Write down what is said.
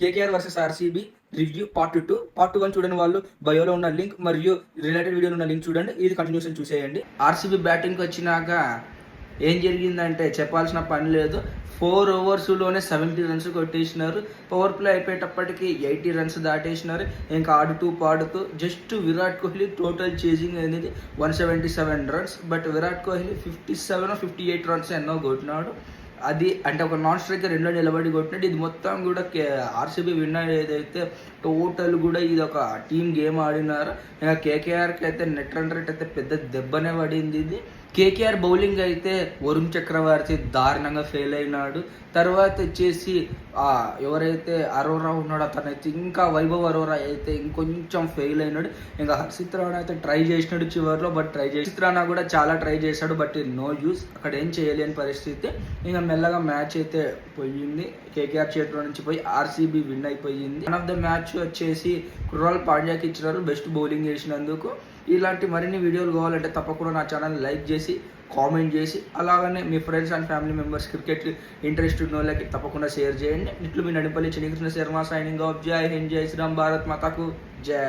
KKR versus RCB review part 2. Part 1 చూడని వాళ్ళు బయోలో ఉన్న లింక్ మరియు రిలేటెడ్ వీడియోలో ఉన్న లింక్ చూడండి. ఇది కంటిన్యూషన్ చూసేయండి. ఆర్సీబీ బ్యాటింగ్కి వచ్చినాక ఏం జరిగిందంటే చెప్పాల్సిన పని లేదు. 4 ఓవర్స్లోనే 70 రన్స్ కొట్టేసినారు. పవర్ ప్లే అయిపోయేటప్పటికి 80 రన్స్ దాటేసినారు. ఇంకా ఆడుతూ పాడుతూ just Virat Kohli total chasing అనేది 177 runs. But Virat Kohli 57-58 runs ఎన్నో కొట్టినాడు. అది అంటే ఒక నాన్ స్ట్రైకర్ రెండో నిలబడి కొట్టినట్టు ఇది మొత్తం కూడా ఆర్సీబీ విన్ ఏదైతే టోటల్ కూడా ఇది ఒక టీమ్ గేమ్ ఆడినారు. ఇంకా కేకేఆర్కి అయితే నెట్ రన్ రేట్ అయితే పెద్ద దెబ్బనే పడింది. ఇది కేకేఆర్ బౌలింగ్ అయితే వరుణ్ చక్రవర్తి దారుణంగా ఫెయిల్ అయినాడు. తర్వాత వచ్చేసి ఎవరైతే అరోరా ఉన్నాడో అతనైతే ఇంకా వైభవ్ అరోరా అయితే ఇంకొంచెం ఫెయిల్ అయినాడు. ఇంకా హర్షిత్ రాణా అయితే ట్రై చేసినాడు చివరిలో, బట్ హర్షిత్ రాణా కూడా చాలా ట్రై చేశాడు, బట్ నో యూస్. అక్కడ ఏం చేయలేని పరిస్థితి. ఇంకా మెల్లగా మ్యాచ్ అయితే పోయింది. కేకేఆర్ చేతిలో నుంచి పోయి ఆర్సీబీ విన్ అయిపోయింది. వన్ ఆఫ్ ద మ్యాచ్ వచ్చేసి కృణాల్ పాండ్యాకి ఇచ్చినారు బెస్ట్ బౌలింగ్ చేసినందుకు. ఇలాంటి మరిన్ని వీడియోలు కావాలంటే తప్పకుండా నా ఛానల్ లైక్ చేసి కామెంట్ చేసి అలాగనే మీ friends and family members cricket interest ఉన్న వాళ్ళకి తప్పకుండా షేర్ చేయండి. ఇట్లు మీ నడిపల్లి చిన్నకృష్ణ శర్మ సైనింగ్ ఆఫ్. జై హింద్, జై శ్రీరామ్, భారత్ మాతాకు జై.